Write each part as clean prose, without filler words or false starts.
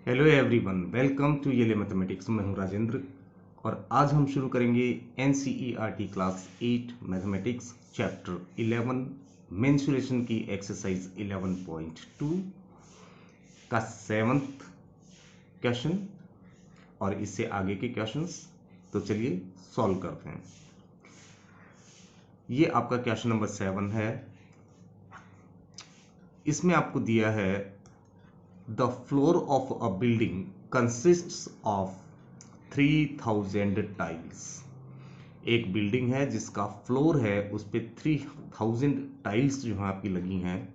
Hello everyone, welcome to येले mathematics. मैं हूं राजेंद्र और आज हम शुरू करेंगे NCERT class 8 mathematics chapter 11 mensuration की एक्सरसाइज 11.2 का 7th क्वेश्चन और इससे आगे के क्वेश्चंस। तो चलिए सॉल्व करते हैं। ये आपका क्वेश्चन नंबर 7 है। इसमें आपको दिया है the floor of a building consists of 3000 tiles. एक बिल्डिंग है जिसका फ्लोर है, उस पे 3000 टाइल्स जो है आपकी लगी हैं,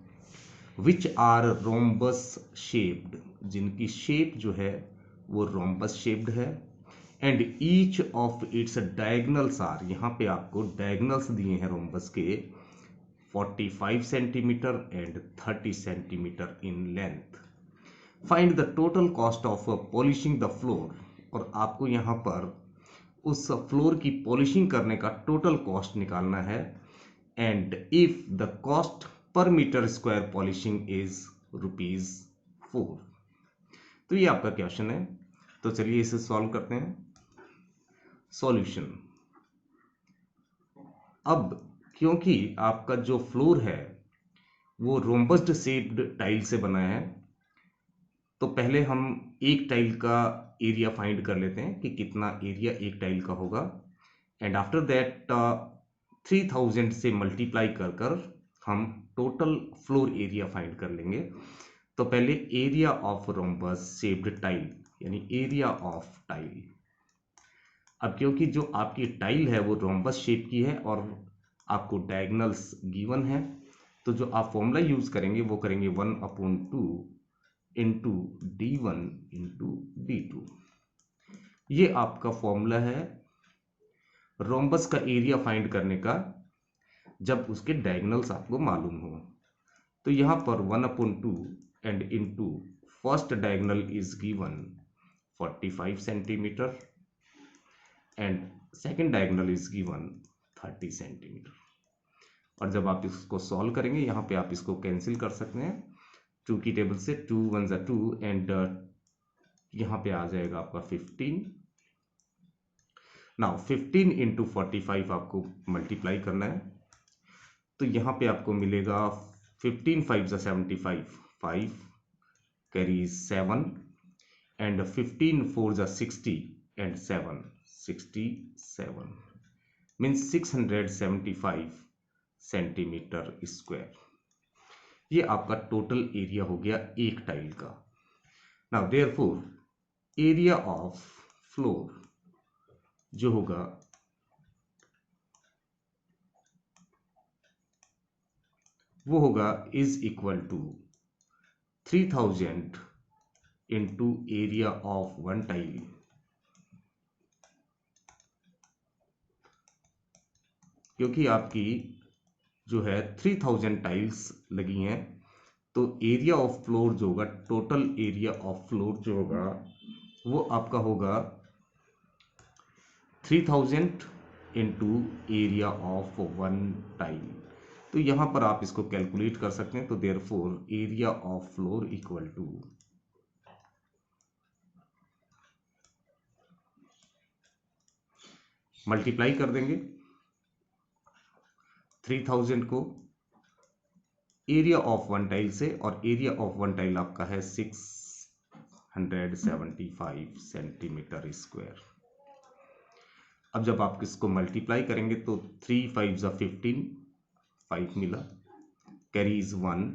विच आर रोम्बस शेप्ड, जिनकी शेप जो है वो रोम्बस शेप्ड है, and each of its diagonals are, यहाँ पे आपको डायगनल्स दिए हैं रोम्बस के 45 centimetre and 30 centimetre in length. Find the total cost of polishing the floor, और आपको यहाँ पर उस फ्लोर की पॉलिशिंग करने का टोटल कॉस्ट निकालना है। And if the cost per metre square polishing is ₹4। तो ये आपका क्वेश्चन है। तो चलिए इसे सॉल्व करते हैं। सॉल्यूशन। अब क्योंकि आपका जो फ्लोर है वो रोम्बस्ड शेप्ड टाइल से बना है, तो पहले हम एक टाइल का एरिया फाइंड कर लेते हैं कि कितना एरिया एक टाइल का होगा। एंड आफ्टर दैट 3000 से मल्टीप्लाई कर कर हम टोटल फ्लोर एरिया फाइंड कर लेंगे। तो पहले area of rhombus shaped tile, यानी एरिया ऑफ टाइल। अब क्योंकि जो आपकी टाइल है वो रोम्बस शेप की है और आपको डायगनल्स गिवन है, तो जो आप फॉर्मूला यूज करेंगे वो करेंगे 1/2 इंटू D1 इंटू D2। ये आपका फॉर्मूला है रोम्बस का एरिया फाइंड करने का, जब उसके डायगनल्स आपको मालूम हो। तो यहाँ पर 1/2 and into first diagonal is given 45 centimetre and second diagonal is given 30 centimetre. और जब आप इसको सॉल्व करेंगे, यहाँ पे आप इसको कैंसिल कर सकते हैं 2 की टेबल से, 2 1 ज़ा 2 एंड यहाँ पे आ जाएगा आपका 15। नाउ 15 इंटू 45 आपको मल्टीप्लाई करना है, तो यहाँ पे आपको मिलेगा 15 5 ज़ा 75, 5 कैरीज 7 एंड 15 4 ज़ा 60 एंड 7 67 मीन्स 675 सेंटीमीटर स्क्वायर। ये आपका टोटल एरिया हो गया एक टाइल का। Now therefore area of floor जो होगा वो होगा is equal to 3000 into area of one tile, क्योंकि आपकी जो है 3000 टाइल्स लगी हैं, तो एरिया ऑफ फ्लोर जो होगा, टोटल एरिया ऑफ फ्लोर जो होगा वो आपका होगा 3000 into area of one tile. तो यहां पर आप इसको कैलकुलेट कर सकते हैं। तो therefore area of floor equal to multiply कर देंगे 3000 को एरिया ऑफ वन टाइल से, और एरिया ऑफ वन टाइल आपका है 675 सेंटीमीटर स्क्वायर। अब जब आप इसको मल्टीप्लाई करेंगे तो 3 5 ज़ा 15, 5 मिला, कैरीज 1,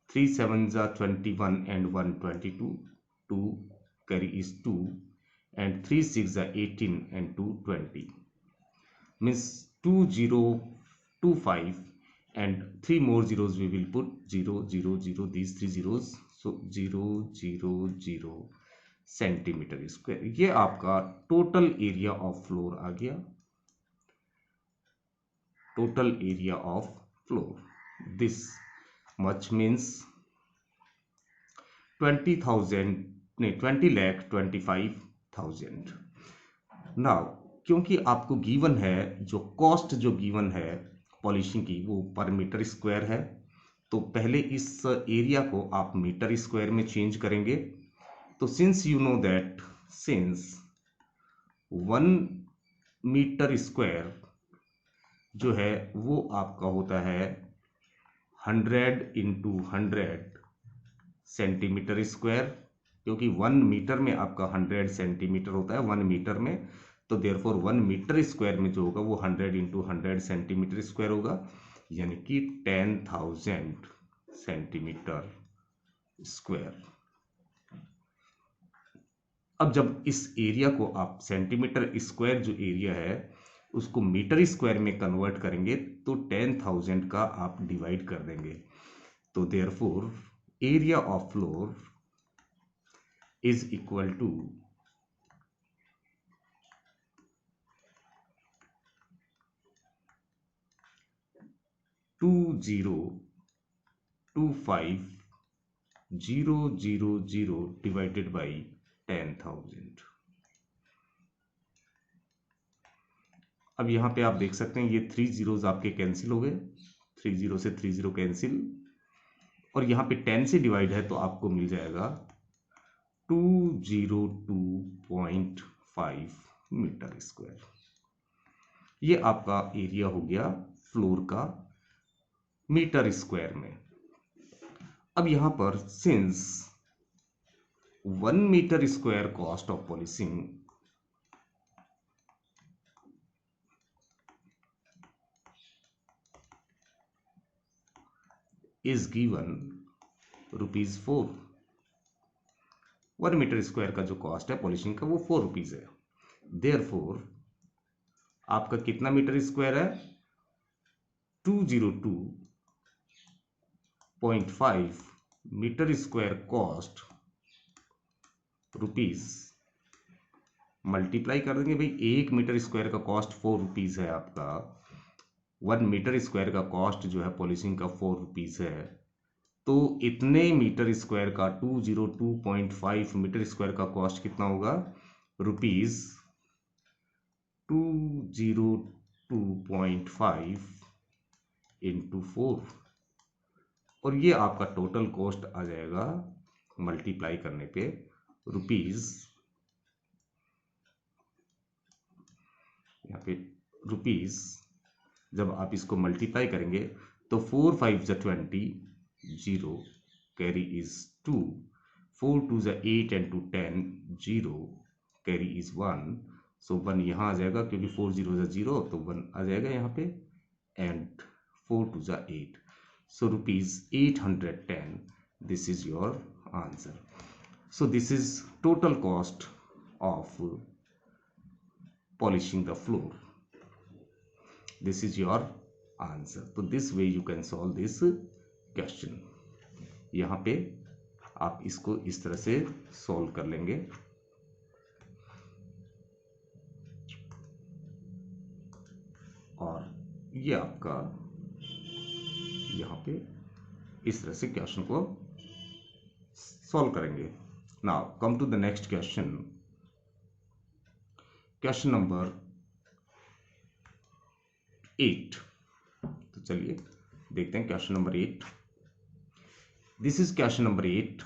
3 7 ज़ा 21 एंड 1 22, 2 कैरी इज 2 एंड 3 6 ज़ा 18 and 2 20 means 2025 and 3 more zeros we will put 0 0 0, these 3 zeros, so 0 0 0 centimetre square. ये आपका टोटल एरिया ऑफ फ्लोर आ गया। Total area of floor this much means 20,25,000। Now क्योंकि आपको गिवन है, जो cost जो given है पॉलिशिंग की वो पर मीटर स्क्वायर है, तो पहले इस एरिया को आप मीटर स्क्वायर में चेंज करेंगे। तो since you know that since 1 metre square जो है वो आपका होता है 100 इंटू 100 सेंटीमीटर स्क्वायर, क्योंकि 1 मीटर में आपका 100 सेंटीमीटर होता है 1 मीटर में, तो देयरफॉर 1 मीटर स्क्वायर में जो होगा वो 100 इंटू 100 सेंटीमीटर स्क्वायर होगा, यानी कि 10,000 सेंटीमीटर स्क्वायर। अब जब इस एरिया को आप सेंटीमीटर स्क्वायर जो एरिया है उसको मीटर स्क्वायर में कन्वर्ट करेंगे तो 10,000 का आप डिवाइड कर देंगे, तो therefore area of floor is equal to 2025,000 divided by 10,000। अब यहाँ पे आप देख सकते हैं ये 3 जीरोज आपके कैंसिल हो गए, 3 जीरो से 3 जीरो कैंसिल, और यहाँ पे 10 से डिवाइड है तो आपको मिल जाएगा 202.5 मीटर स्क्वायर। ये आपका एरिया हो गया फ्लोर का मीटर स्क्वायर में। अब यहाँ पर since 1 metre square cost of polishing is given ₹4, 1 metre square का जो कॉस्ट है पॉलिशिंग का वो ₹4 है। देयरफॉर आपका कितना मीटर स्क्वायर है? 202.5 metre square cost rupees, multiply कर देंगे भाई, 1 मीटर स्क्वायर का कॉस्ट ₹4 है आपका, 1 मीटर स्क्वायर का कॉस्ट जो है पॉलिशिंग का ₹4 है, तो इतने मीटर स्क्वायर का 202.5 मीटर स्क्वायर का कॉस्ट कितना होगा? ₹202.5 इंटू 4, और ये आपका टोटल कॉस्ट आ जाएगा मल्टीप्लाई करने पे यहाँ पे रुपीज, जब आप इसको मल्टीप्लाई करेंगे तो 4 5 ज़ा 20, 0 कैरी इज 2, 4 2 ज़ा 8 एंड 2 10, 0 कैरी इज 1, सो 1 यहाँ आ जाएगा क्योंकि 4 0 ज़ा 0, तो 1 आ जाएगा यहाँ पे, एंड 4 2 ज़ा 8, so ₹810, this is your answer. So this is total cost of polishing the floor. This is your answer. So this way you can solve this question. यहाँ पे आप इसको इस तरह से सॉल्व कर लेंगे। और ये आपका यहाँ पे इस तरह से क्वेश्चन को सॉल्व करेंगे। Now come to the next question, question number 8। तो चलिए देखते हैं question number 8। This is question number 8।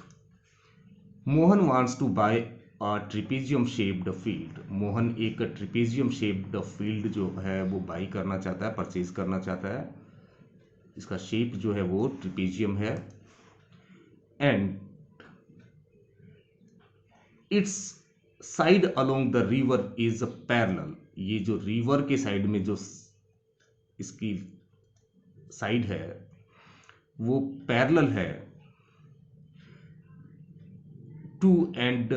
Mohan wants to buy a trapezium shaped field. Mohan एक ट्रिपेजियम शेप्ड फील्ड जो है वो बाई करना चाहता है, परचेज करना चाहता है। इसका शेप जो है वो ट्रिपेजियम है, and it's side along the river is parallel. ये जो रिवर के साइड में जो इसकी साइड है वो पैरेलल है to and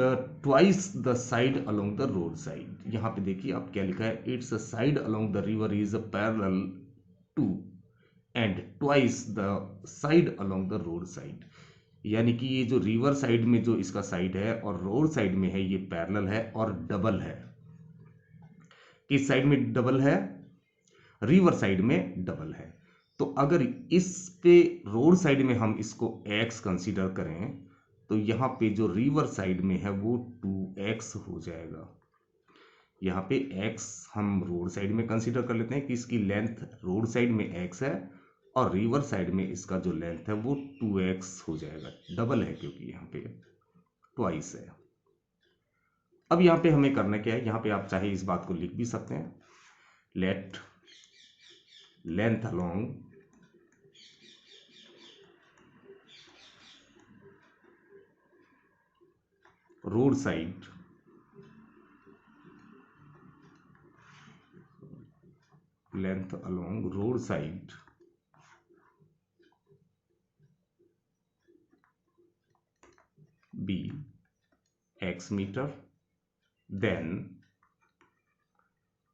twice the side along the road side. यहां पे देखिए आप क्या लिखा है, its side along the river is parallel to and twice the side along the road side. यानी कि ये जो रिवर साइड में जो इसका साइड है और रोड साइड में है ये पैरेलल है और डबल है। किस साइड में डबल है? रिवर साइड में डबल है। तो अगर इस पे रोड साइड में हम इसको x कंसीडर करें तो यहाँ पे जो रिवर साइड में है वो 2x हो जाएगा। यहाँ पे x हम रोड साइड में कंसीडर कर लेते हैं कि इसकी लेंथ रोड साइड में x है और रिवर साइड में इसका जो लेंथ है वो 2x हो जाएगा, डबल है क्योंकि यहाँ पे ट्वाइस है। अब यहाँ पे हमें करना क्या है, यहाँ पे आप चाहे इस बात को लिख भी सकते हैं, late length along road side length along road side be x meter, then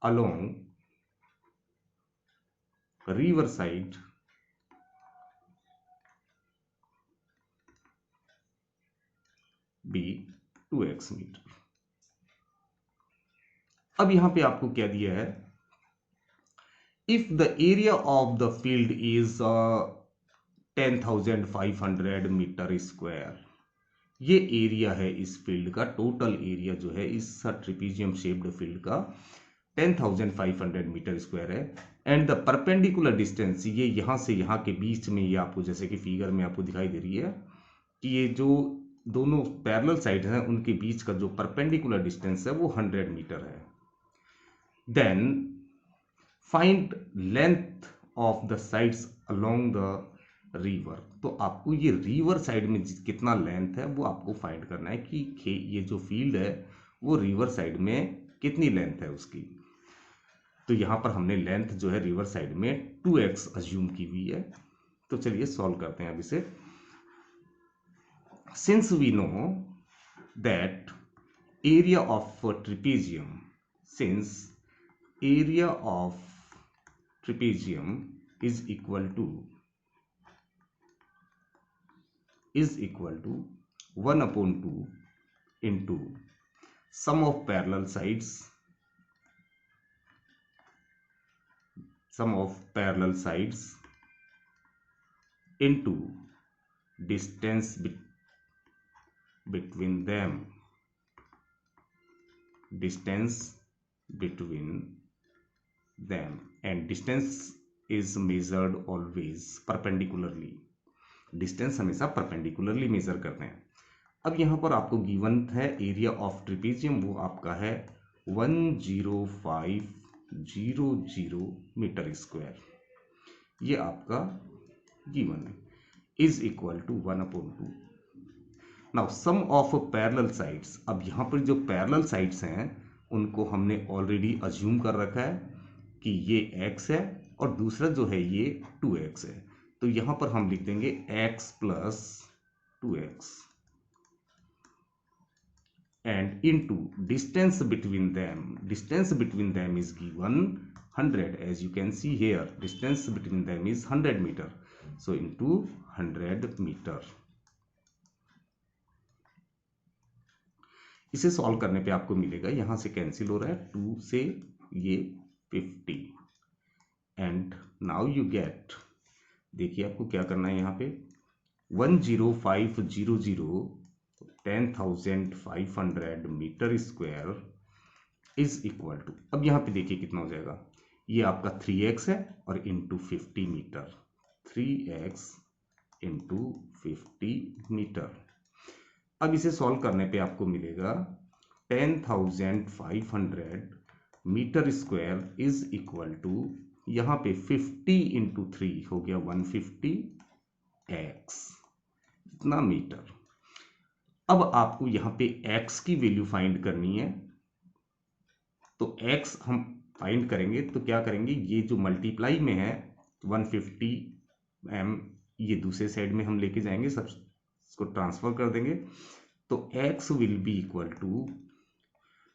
along river side be 2x meter। अब यहां पे आपको क्या दिया है, if the area of the field is 10,500 metre square, ये एरिया है इस फील्ड का, टोटल एरिया जो है इस ट्रेपेजियम शेप्ड फील्ड का 10,500 मीटर स्क्वायर है, एंड द परपेंडिकुलर डिस्टेंस, ये यहां से यहां के बीच में, ये आपको जैसे कि फिगर में आपको दिखाई दे रही है कि ये जो दोनों पैरेलल साइड हैं उनके बीच का जो परपेंडिकुलर डिस्टेंस है वो 100 मीटर है। Then find length of the sides along the river, तो आपको ये रिवर साइड में कितना लेंथ है वो आपको फाइंड करना है कि ये जो फील्ड है वो रिवर साइड में कितनी लेंथ है उसकी। तो यहां पर हमने लेंथ जो है रिवर साइड में 2x अज्यूम की हुई है। तो चलिए सॉल्व करते हैं अब इसे। Since we know that area of trapezium, since area of trapezium is equal to 1/2 into sum of parallel sides into distance between them, and distance is measured always perpendicularly, distance हमेशा perpendicularly major करते हैं। अब यहां पर आपको given है area of trapezium, वो आपका है 10500 मीटर स्क्वायर, ये आपका गिवन है, is equal to 1/2। Now sum of parallel sides, अब यहां पर जो पैरेलल साइड्स हैं उनको हमने ऑलरेडी अज्यूम कर रखा है कि ये x है और दूसरा जो है ये 2x है, तो यहां पर हम लिख देंगे x plus 2x and into distance between them is given 100, as you can see here distance between them is 100 metre, so into 100 metre. इसे सॉल्व करने पे आपको मिलेगा, यहां से कैंसिल हो रहा है 2 से ये 50, एंड नाउ यू गेट, देखिए आपको क्या करना है, यहाँ पे 10500 10,500 metre square is equal to, अब यहाँ पे देखिए कितना हो जाएगा, ये आपका 3x है और into 50 metre, 3x into 50 metre. अब इसे सॉल्व करने पे आपको मिलेगा 10,500 metre square is equal to, यहां पे 50 इंटू 3 हो गया 150x, इतना मीटर। अब आपको यहां पे x की वैल्यू फाइंड करनी है, तो x हम फाइंड करेंगे तो क्या करेंगे, ये जो मल्टीप्लाई में है 150m, ये दूसरे साइड में हम लेके जाएंगे, सब इसको ट्रांसफर कर देंगे, तो x will be equal to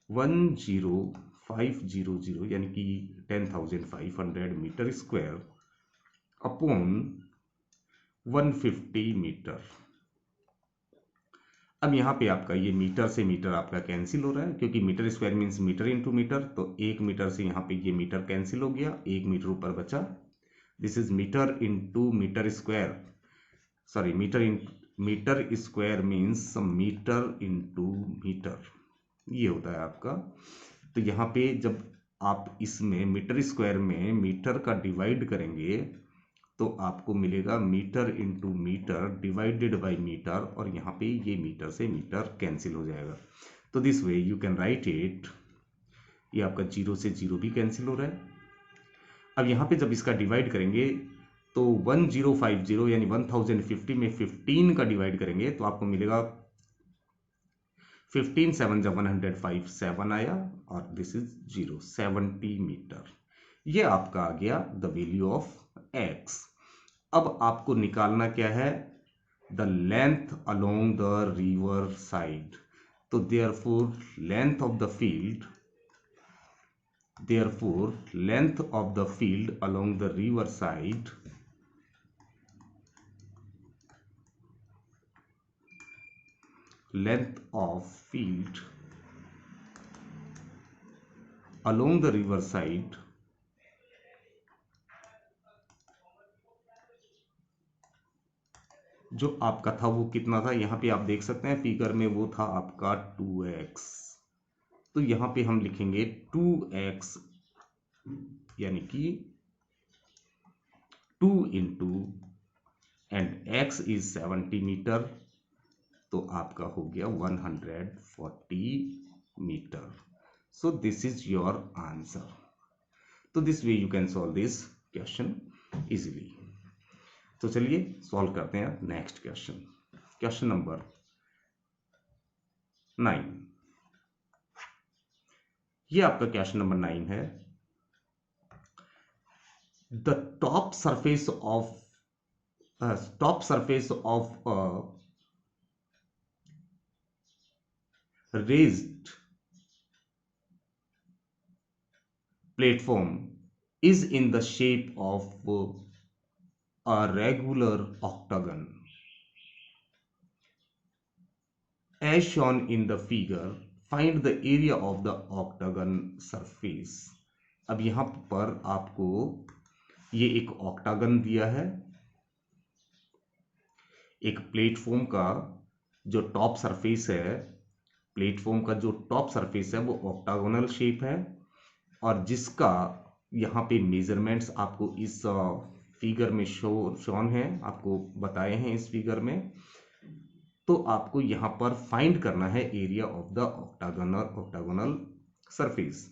10500 यानी कि 10,500 मीटर स्क्वायर अपॉन 150 मीटर। अब यहाँ पे आपका ये मीटर से मीटर आपका कैंसिल हो रहा है, क्योंकि metre square means metre into metre, तो 1 मीटर से यहाँ पे ये मीटर कैंसिल हो गया, 1 मीटर ऊपर बचा, this is metre into metre square, sorry metre square means metre into metre, ये होता है आपका। तो यहाँ पे जब आप इसमें मीटर स्क्वायर में मीटर का डिवाइड करेंगे तो आपको मिलेगा metre into metre divided by metre, और यहाँ पे ये मीटर से मीटर कैंसिल हो जाएगा, तो this way you can write it, ये आपका 0 से 0 भी कैंसिल हो रहा है। अब यहाँ पे जब इसका डिवाइड करेंगे तो 1050 यानी 1050 में 15 का डिवाइड करेंगे तो आपको मिलेगा 15 7 जब 105 7 आया और दिस इज 0 70 मीटर। ये आपका आ गया द वैल्यू ऑफ एक्स। अब आपको निकालना क्या है, the length along the river side. तो therefore length of the field, therefore length of the field along the river side length of field along the river side जो आपका था वो कितना था, यहां पे आप देख सकते हैं फिगर में वो था आपका 2x। तो यहां पे हम लिखेंगे 2x यानी कि 2 into and x is 70 metre, तो आपका हो गया 140 metre. So this is your answer. तो this way you can solve this question easily. तो चलिए सॉल्व करते हैं नेक्स्ट क्वेश्चन, क्वेश्चन नंबर 9। ये आपका क्वेश्चन नंबर 9 है। The top surface of raised platform is in the shape of a regular octagon as shown in the figure. Find the area of the octagon surface. अब यहां पर आपको ये एक octagon दिया है, एक प्लेटफॉर्म का जो टॉप सरफेस है, प्लेटफॉर्म का जो टॉप सरफेस है वो ऑक्टागोनल शेप है और जिसका यहाँ पे मेजरमेंट्स आपको इस फिगर में शोन है, आपको बताए हैं इस फिगर में। तो आपको यहाँ पर फाइंड करना है area of the octagonal surface.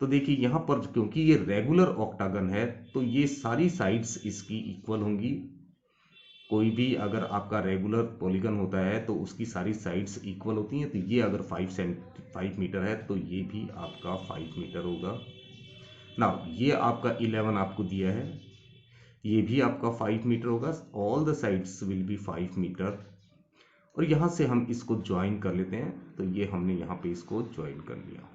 तो देखिए यहाँ पर क्योंकि ये रेगुलर ऑक्टागन है तो ये सारी साइड्स इसकी इक्वल होंगी। कोई भी अगर आपका रेगुलर पॉलीगन होता है तो उसकी सारी साइड्स इक्वल होती हैं। तो ये अगर 5 मीटर है तो ये भी आपका 5 मीटर होगा। ना ये आपका 11 आपको दिया है, ये भी आपका 5 मीटर होगा। All the sides will be 5 metre. और यहाँ से हम इसको ज्वाइन कर लेते हैं, तो ये हमने यहाँ पे इसको ज्वाइन कर लिया।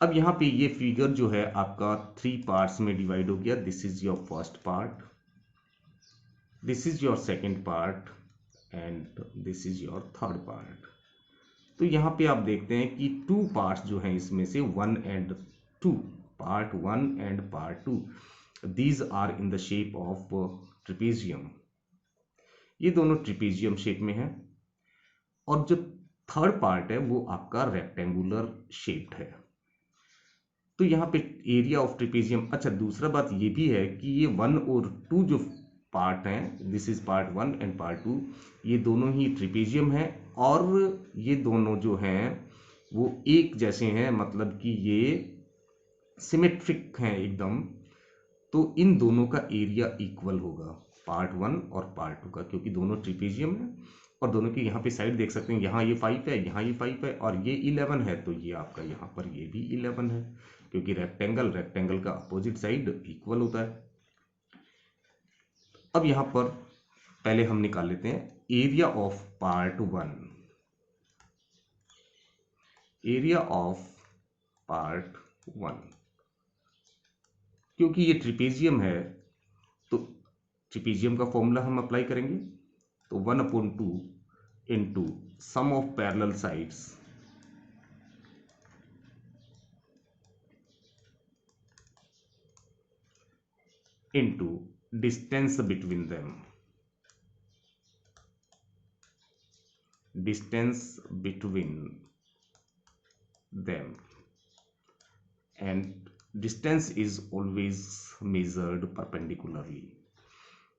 अब यहाँ पे ये फिगर जो है आपका 3 पार्ट्स में डिवाइड हो गया। This is your first part, this is your second part and this is your third part. तो यहाँ पे आप देखते हैं कि 2 पार्ट्स जो हैं इसमें से 1 and 2, part 1 and part 2, these are in the shape of trapezium. ये दोनों ट्रिपेजियम शेप में है और जो थर्ड पार्ट है वो आपका रेक्टेंगुलर शेप्ड है। तो यहाँ पे एरिया ऑफ ट्रिपेजियम। अच्छा, दूसरा बात ये भी है कि ये 1 और 2 जो पार्ट हैं, this is part 1 and part 2, ये दोनों ही ट्रिपेजियम है और ये दोनों जो हैं वो एक जैसे हैं, मतलब कि ये सिमेट्रिक हैं एकदम। तो इन दोनों का एरिया इक्वल होगा, पार्ट 1 और पार्ट 2 का, क्योंकि दोनों ट्रिपेजियम है और दोनों की यहाँ पे साइड देख सकते हैं, यहाँ ये 5 है, यहाँ ये 5 है और ये 11 है। तो ये आपका यहाँ पर ये भी 11 है, क्योंकि रेक्टेंगल का अपोजिट साइड इक्वल होता है। अब यहाँ पर पहले हम निकाल लेते हैं area of part 1। Area of part 1, क्योंकि ये ट्रिपेजियम है तो ट्रिपेजियम का फॉर्मूला हम अप्लाई करेंगे। तो 1/2 into sum of parallel sides into distance between them, distance between them, and distance is always measured perpendicularly।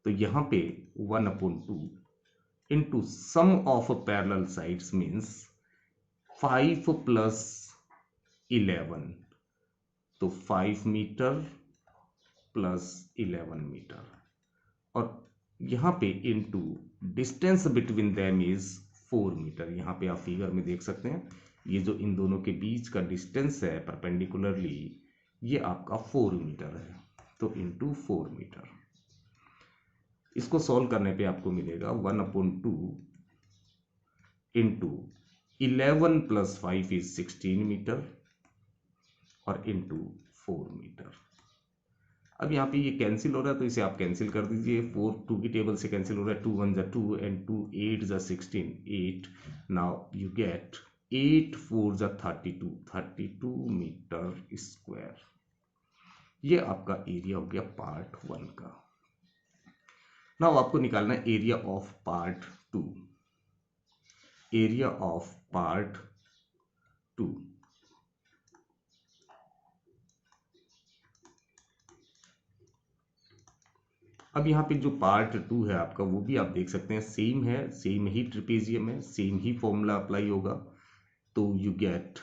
तो यहाँ पे 1/2 into sum of parallel sides means 5 plus 11, तो 5 मीटर प्लस 11 मीटर, और यहाँ पे into distance between them is 4 metre. यहाँ पे आप फिगर में देख सकते हैं ये जो इन दोनों के बीच का डिस्टेंस है परपेंडिकुलरली, ये आपका 4 मीटर है, तो इनटू 4 मीटर। इसको सॉल्व करने पे आपको मिलेगा 1/2 इंटू 11 प्लस 5 इज 16 मीटर और इंटू 4 मीटर। अब यहाँ पे ये कैंसिल हो रहा है तो इसे आप कैंसिल कर दीजिए। 4 2 की टेबल से कैंसिल हो रहा है, 2 1 जा 2 एंड 2 8 जा 16 8। नाउ यू गेट 8 4 जा 32 मीटर स्क्वायर। ये आपका एरिया हो गया पार्ट 1 का। नाउ आपको निकालना है area of part 2। Area of part 2, अब यहाँ पे जो पार्ट 2 है आपका वो भी आप देख सकते हैं सेम है, सेम ही ट्रिपेजियम है, सेम ही फॉर्मूला अप्लाई होगा, तो यू गेट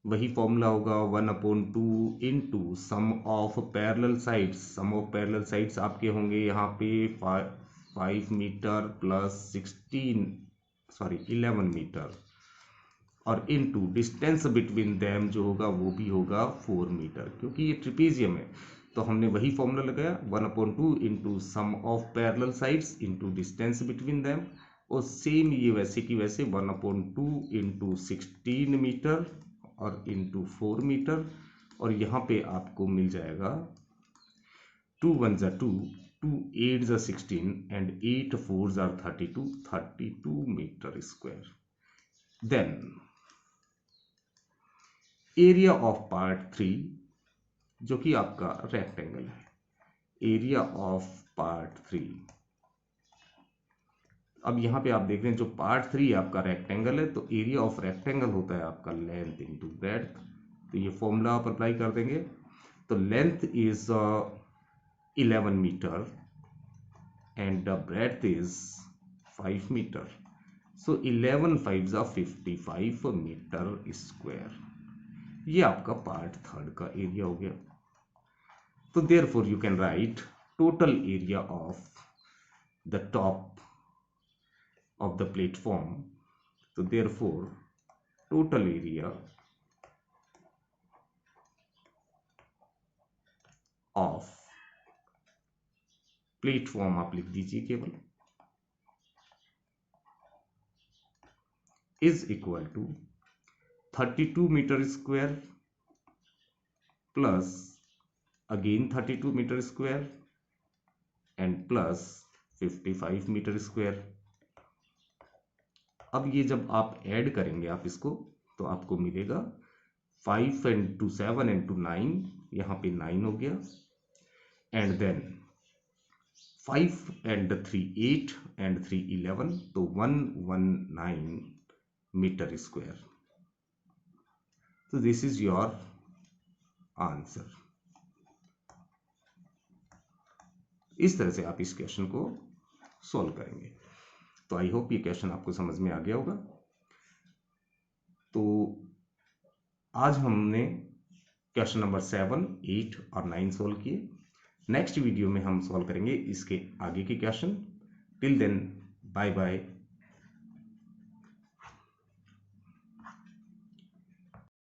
वही फॉर्मूला होगा 1/2 into sum of parallel sides. Sum of parallel sides आपके होंगे यहाँ पे 5 मीटर प्लस 11 मीटर, और इनटू डिस्टेंस बिटवीन देम जो होगा वो भी होगा 4 मीटर। क्योंकि ये ट्रिपेजियम है तो हमने वही फॉर्मूला लगाया 1/2 into sum of parallel sides into distance between them, और सेम ये वैसे की वैसे 1/2 इंटू 16 मीटर और इंटू 4 मीटर, और यहाँ पे आपको मिल जाएगा 2 1 जा 2 2 8 जा 16 एंड 8 4 जा 32 metre square. Then area of part 3 जो कि आपका रेक्टेंगल है, एरिया ऑफ पार्ट 3। अब यहाँ पे आप देख रहे हैं जो पार्ट 3 आपका रेक्टेंगल है, तो एरिया ऑफ रेक्टेंगल होता है आपका लेंथ इंटू ब्रेड्थ। तो ये फॉर्मूला आप अप्लाई कर देंगे, तो length is 11 metre and the breadth is 5 metre, so 11 5 जा 55 मीटर स्क्वायर। ये आपका पार्ट 3 का एरिया हो गया। तो therefore you can write total area of the top of the platform. So therefore total area of platform आप लिख दीजिए केवल, is equal to 32 metre square plus again 32 metre square and plus 55 metre square. अब ये जब आप add करेंगे आप इसको, तो आपको मिलेगा 5 इंटू 7 इंटू 9, यहाँ पे 9 हो गया, एंड देन 5 एंड 3 8 एंड 3 11, तो 119 मीटर स्क्वायर। तो दिस इज योर आंसर। इस तरह से आप इस क्वेश्चन को सॉल्व करेंगे। तो आई होप ये क्वेश्चन आपको समझ में आ गया होगा। तो आज हमने क्वेश्चन नंबर 7 8 और 9 सॉल्व किए। नेक्स्ट वीडियो में हम सॉल्व करेंगे इसके आगे के question. Till then bye bye,